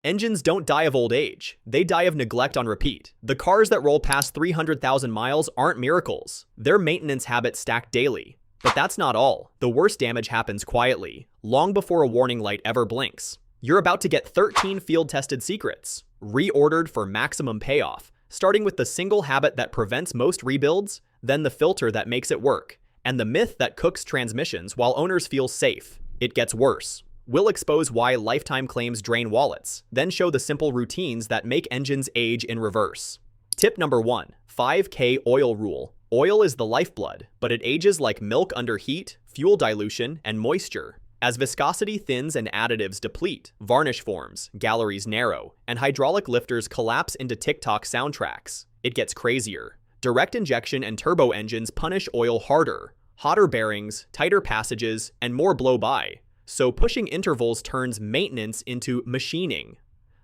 Engines don't die of old age, they die of neglect on repeat. The cars that roll past 300,000 miles aren't miracles. Their maintenance habits stack daily. But that's not all. The worst damage happens quietly, long before a warning light ever blinks. You're about to get 13 field-tested secrets, reordered for maximum payoff, starting with the single habit that prevents most rebuilds, then the filter that makes it work, and the myth that cooks transmissions while owners feel safe. It gets worse. We'll expose why lifetime claims drain wallets, then show the simple routines that make engines age in reverse. Tip number 1. 5K oil rule. Oil is the lifeblood, but it ages like milk under heat, fuel dilution, and moisture. As viscosity thins and additives deplete, varnish forms, galleries narrow, and hydraulic lifters collapse into TikTok soundtracks. It gets crazier. Direct injection and turbo engines punish oil harder. Hotter bearings, tighter passages, and more blow by. So pushing intervals turns maintenance into machining.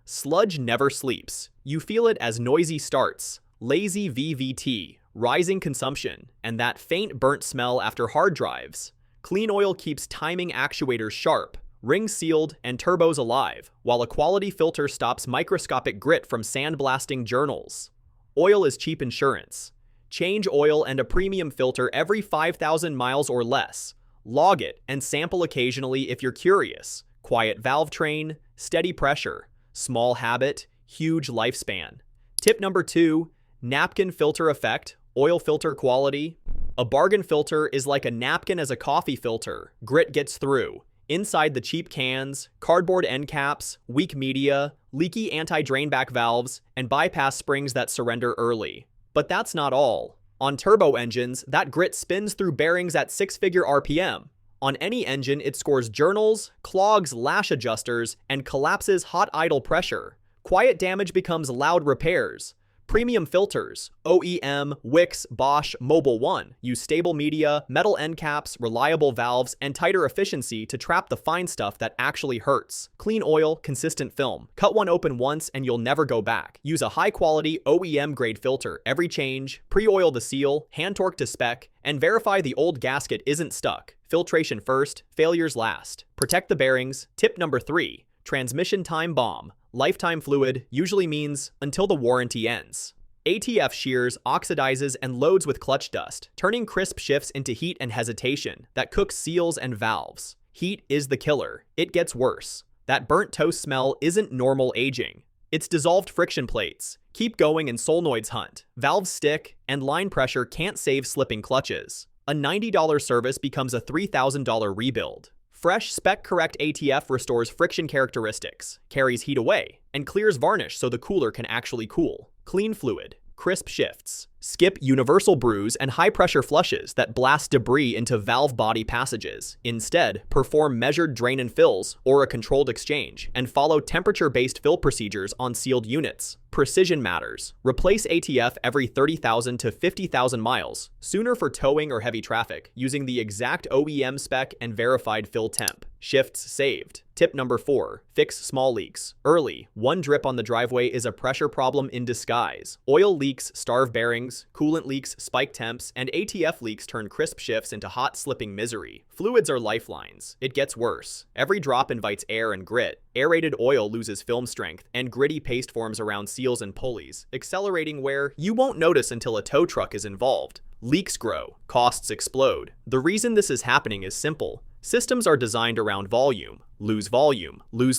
Sludge never sleeps. You feel it as noisy starts, lazy VVT, rising consumption, and that faint burnt smell after hard drives. Clean oil keeps timing actuators sharp, rings sealed, and turbos alive, while a quality filter stops microscopic grit from sandblasting journals. Oil is cheap insurance. Change oil and a premium filter every 5,000 miles or less. Log it and sample occasionally if you're curious. Quiet valve train, steady pressure, small habit, huge lifespan. Tip number 2, napkin filter effect, oil filter quality. A bargain filter is like a napkin as a coffee filter. Grit gets through. Inside the cheap cans, cardboard end caps, weak media, leaky anti-drainback valves, and bypass springs that surrender early. But that's not all. On turbo engines, that grit spins through bearings at 6-figure RPM. On any engine, it scores journals, clogs lash adjusters, and collapses hot idle pressure. Quiet damage becomes loud repairs. Premium filters, OEM, Wix, Bosch, Mobil 1, use stable media, metal end caps, reliable valves, and tighter efficiency to trap the fine stuff that actually hurts. Clean oil, consistent film. Cut one open once and you'll never go back. Use a high-quality OEM-grade filter every change, pre-oil the seal, hand-torque to spec, and verify the old gasket isn't stuck. Filtration first, failures last. Protect the bearings. Tip number 3, transmission time bomb. Lifetime fluid usually means until the warranty ends. ATF shears, oxidizes, and loads with clutch dust, turning crisp shifts into heat and hesitation that cooks seals and valves. Heat is the killer. It gets worse. That burnt toast smell isn't normal aging. It's dissolved friction plates. Keep going and solenoids hunt. Valves stick, and line pressure can't save slipping clutches. A $90 service becomes a $3,000 rebuild. Fresh, spec-correct ATF restores friction characteristics, carries heat away, and clears varnish so the cooler can actually cool. Clean fluid, crisp shifts. Skip universal brews and high-pressure flushes that blast debris into valve body passages. Instead, perform measured drain and fills or a controlled exchange, and follow temperature-based fill procedures on sealed units. Precision matters. Replace ATF every 30,000 to 50,000 miles, sooner for towing or heavy traffic, using the exact OEM spec and verified fill temp. Shifts saved. Tip number 4, fix small leaks. Early, one drip on the driveway is a pressure problem in disguise. Oil leaks starve bearings, coolant leaks spike temps, and ATF leaks turn crisp shifts into hot slipping misery. Fluids are lifelines. It gets worse. Every drop invites air and grit. Aerated oil loses film strength, and gritty paste forms around seals and pulleys, accelerating where you won't notice until a tow truck is involved. Leaks grow. Costs explode. The reason this is happening is simple. Systems are designed around volume. Lose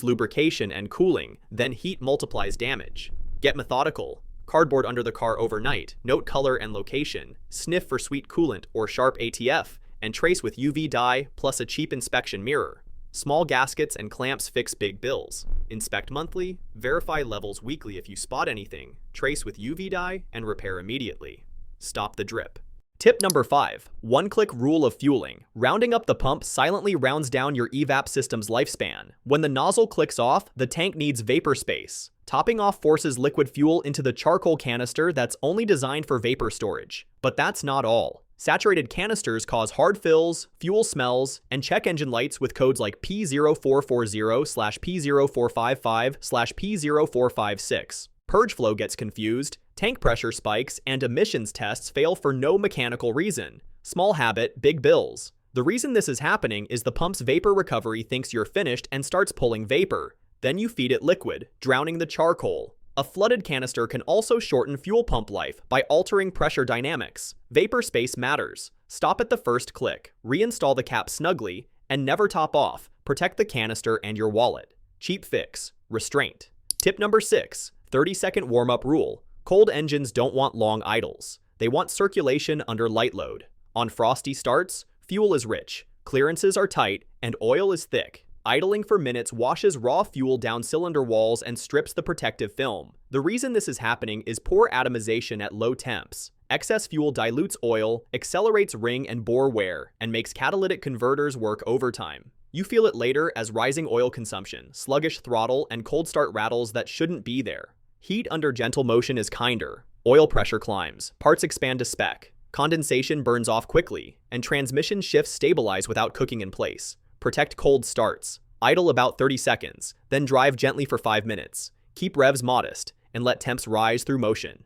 lubrication and cooling, then heat multiplies damage. Get methodical. Cardboard under the car overnight, note color and location, sniff for sweet coolant or sharp ATF, and trace with UV dye plus a cheap inspection mirror. Small gaskets and clamps fix big bills. Inspect monthly, verify levels weekly if you spot anything, trace with UV dye, and repair immediately. Stop the drip. Tip number 5, one-click rule of fueling. Rounding up the pump silently rounds down your evap system's lifespan. When the nozzle clicks off, the tank needs vapor space. Topping off forces liquid fuel into the charcoal canister that's only designed for vapor storage. But that's not all. Saturated canisters cause hard fills, fuel smells, and check engine lights with codes like P0440/P0455/P0456. Purge flow gets confused, tank pressure spikes, and emissions tests fail for no mechanical reason. Small habit, big bills. The reason this is happening is the pump's vapor recovery thinks you're finished and starts pulling vapor. Then you feed it liquid, drowning the charcoal. A flooded canister can also shorten fuel pump life by altering pressure dynamics. Vapor space matters. Stop at the first click, reinstall the cap snugly, and never top off. Protect the canister and your wallet. Cheap fix. Restraint. Tip number 6. 30-second warm-up rule. Cold engines don't want long idles. They want circulation under light load. On frosty starts, fuel is rich, clearances are tight, and oil is thick. Idling for minutes washes raw fuel down cylinder walls and strips the protective film. The reason this is happening is poor atomization at low temps. Excess fuel dilutes oil, accelerates ring and bore wear, and makes catalytic converters work overtime. You feel it later as rising oil consumption, sluggish throttle, and cold start rattles that shouldn't be there. Heat under gentle motion is kinder. Oil pressure climbs, parts expand to spec, condensation burns off quickly, and transmission shifts stabilize without cooking in place. Protect cold starts. Idle about 30 seconds, then drive gently for 5 minutes. Keep revs modest, and let temps rise through motion.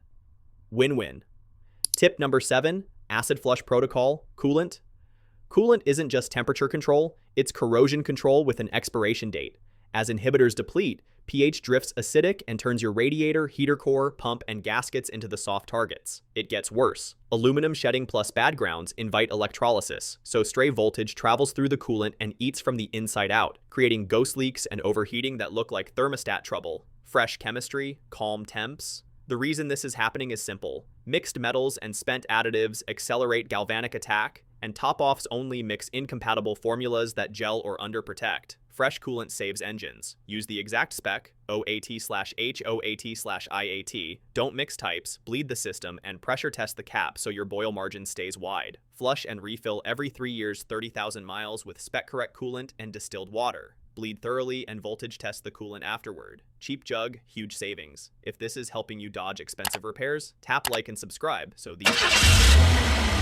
Win-win. Tip number 7, acid flush protocol, coolant. Coolant isn't just temperature control, it's corrosion control with an expiration date. As inhibitors deplete, pH drifts acidic and turns your radiator, heater core, pump, and gaskets into the soft targets. It gets worse. Aluminum shedding plus bad grounds invite electrolysis, so stray voltage travels through the coolant and eats from the inside out, creating ghost leaks and overheating that look like thermostat trouble. Fresh chemistry, calm temps. The reason this is happening is simple. Mixed metals and spent additives accelerate galvanic attack, and top-offs only mix incompatible formulas that gel or underprotect. Fresh coolant saves engines. Use the exact spec, OAT/HOAT/IAT. Don't mix types, bleed the system, and pressure test the cap so your boil margin stays wide. Flush and refill every 3 years 30,000 miles with spec-correct coolant and distilled water. Bleed thoroughly and voltage test the coolant afterward. Cheap jug, huge savings. If this is helping you dodge expensive repairs, tap like and subscribe so these...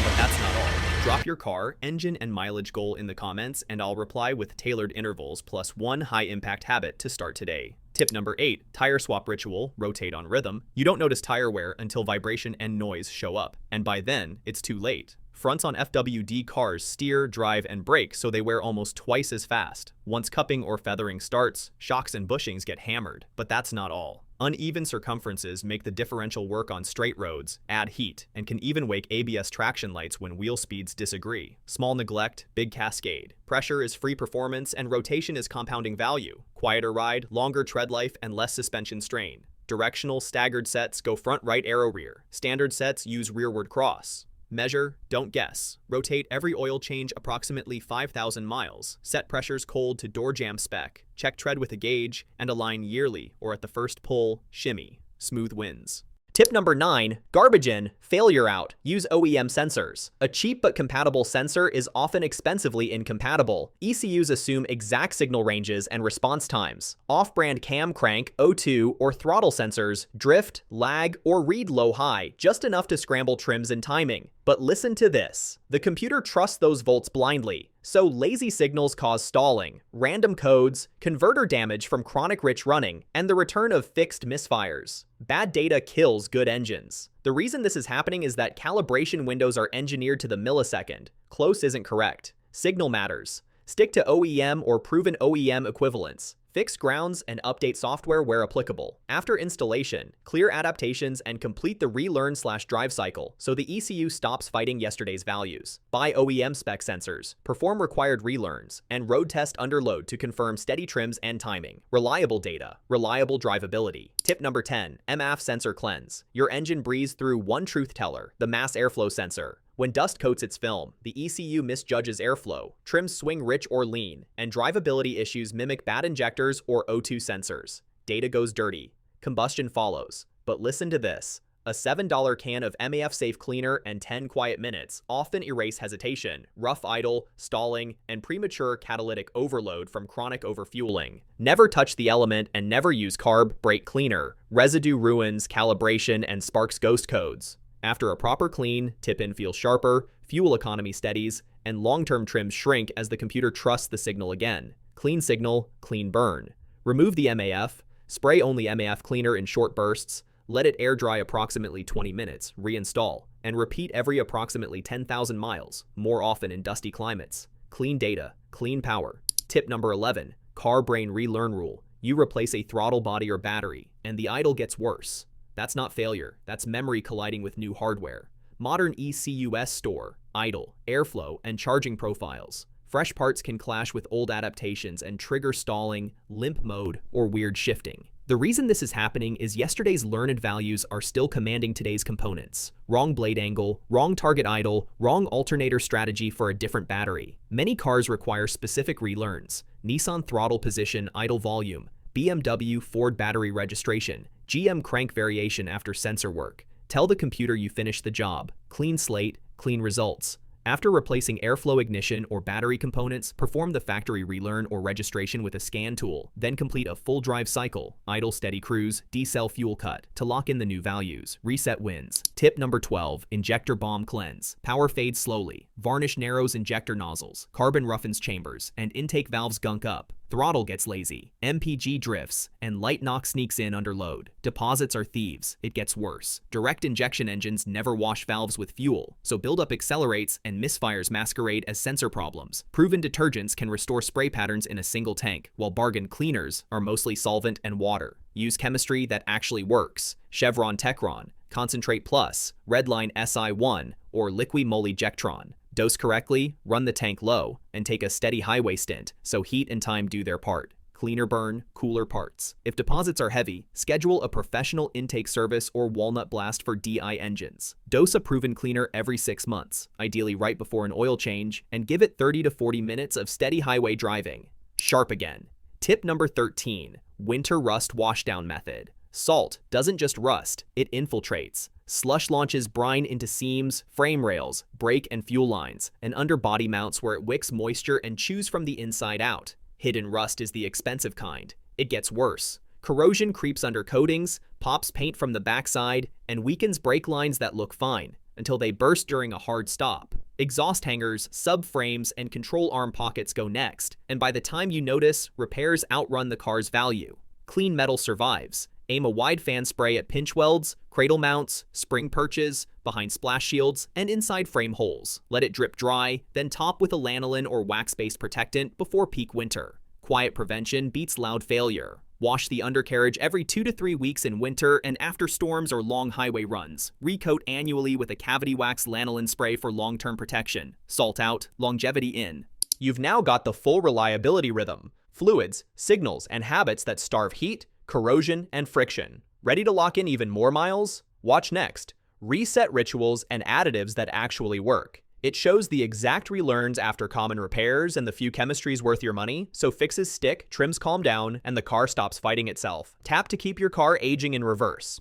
But that's not all. Drop your car, engine, and mileage goal in the comments and I'll reply with tailored intervals plus 1 high-impact habit to start today. Tip number 8, tire swap ritual, rotate on rhythm. You don't notice tire wear until vibration and noise show up, and by then, it's too late. Fronts on FWD cars steer, drive, and brake so they wear almost twice as fast. Once cupping or feathering starts, shocks and bushings get hammered. But that's not all. Uneven circumferences make the differential work on straight roads, add heat, and can even wake ABS traction lights when wheel speeds disagree. Small neglect, big cascade. Pressure is free performance and rotation is compounding value. Quieter ride, longer tread life, and less suspension strain. Directional staggered sets go front right arrow rear. Standard sets use rearward cross. Measure, don't guess. Rotate every oil change approximately 5,000 miles. Set pressures cold to door jam spec. Check tread with a gauge, and align yearly or at the first pull, shimmy. Smooth wins. Tip number 9, garbage in, failure out. Use OEM sensors. A cheap but compatible sensor is often expensively incompatible. ECUs assume exact signal ranges and response times. Off-brand cam crank, O2, or throttle sensors drift, lag, or read low-high, just enough to scramble trims and timing. But listen to this. The computer trusts those volts blindly. So lazy signals cause stalling, random codes, converter damage from chronic rich running, and the return of fixed misfires. Bad data kills good engines. The reason this is happening is that calibration windows are engineered to the millisecond. Close isn't correct. Signal matters. Stick to OEM or proven OEM equivalents. Fix grounds and update software where applicable. After installation, clear adaptations and complete the relearn/drive cycle so the ECU stops fighting yesterday's values. Buy OEM spec sensors, perform required relearns, and road test under load to confirm steady trims and timing. Reliable data, reliable drivability. Tip number 10, MAF Sensor Cleanse. Your engine breathes through one truth teller, the mass airflow sensor. When dust coats its film, the ECU misjudges airflow, trims swing rich or lean, and drivability issues mimic bad injectors or O2 sensors. Data goes dirty. Combustion follows. But listen to this. A $7 can of MAF Safe Cleaner and 10 quiet minutes often erase hesitation, rough idle, stalling, and premature catalytic overload from chronic overfueling. Never touch the element and never use carb brake cleaner. Residue ruins calibration and sparks ghost codes. After a proper clean, tip-in feels sharper, fuel economy steadies, and long-term trims shrink as the computer trusts the signal again. Clean signal, clean burn. Remove the MAF, spray only MAF cleaner in short bursts, let it air dry approximately 20 minutes, reinstall, and repeat every approximately 10,000 miles, more often in dusty climates. Clean data, clean power. Tip number 11, car brain relearn rule. You replace a throttle body or battery, and the idle gets worse. That's not failure, that's memory colliding with new hardware. Modern ECUs store idle, airflow, and charging profiles. Fresh parts can clash with old adaptations and trigger stalling, limp mode, or weird shifting. The reason this is happening is yesterday's learned values are still commanding today's components. Wrong blade angle, wrong target idle, wrong alternator strategy for a different battery. Many cars require specific relearns. Nissan throttle position, idle volume, BMW Ford battery registration, GM crank variation after sensor work. Tell the computer you finished the job. Clean slate, clean results. After replacing airflow ignition or battery components, perform the factory relearn or registration with a scan tool, then complete a full drive cycle, idle steady cruise, decel fuel cut, to lock in the new values. Reset wins. Tip number 12, injector bomb cleanse. Power fades slowly. Varnish narrows injector nozzles. Carbon roughens chambers, and intake valves gunk up. Throttle gets lazy, MPG drifts, and light knock sneaks in under load. Deposits are thieves. It gets worse. Direct injection engines never wash valves with fuel, so buildup accelerates and misfires masquerade as sensor problems. Proven detergents can restore spray patterns in a single tank, while bargain cleaners are mostly solvent and water. Use chemistry that actually works. Chevron Techron, Concentrate Plus, Redline SI1, or Liqui Moly Jectron. Dose correctly, run the tank low, and take a steady highway stint so heat and time do their part. Cleaner burn, cooler parts. If deposits are heavy, schedule a professional intake service or walnut blast for DI engines. Dose a proven cleaner every 6 months, ideally right before an oil change, and give it 30 to 40 minutes of steady highway driving. Sharp again. Tip number 13, winter rust washdown method. Salt doesn't just rust, it infiltrates. Slush launches brine into seams, frame rails, brake and fuel lines, and under body mounts where it wicks moisture and chews from the inside out. Hidden rust is the expensive kind. It gets worse. Corrosion creeps under coatings, pops paint from the backside, and weakens brake lines that look fine, until they burst during a hard stop. Exhaust hangers, subframes, and control arm pockets go next, and by the time you notice, repairs outrun the car's value. Clean metal survives. Aim a wide fan spray at pinch welds, cradle mounts, spring perches, behind splash shields, and inside frame holes. Let it drip dry, then top with a lanolin or wax-based protectant before peak winter. Quiet prevention beats loud failure. Wash the undercarriage every 2 to 3 weeks in winter and after storms or long highway runs. Recoat annually with a cavity wax lanolin spray for long-term protection. Salt out, longevity in. You've now got the full reliability rhythm, fluids, signals, and habits that starve heat, corrosion, and friction. Ready to lock in even more miles? Watch next. Reset rituals and additives that actually work. It shows the exact relearns after common repairs and the few chemistries worth your money, so fixes stick, trims calm down, and the car stops fighting itself. Tap to keep your car aging in reverse.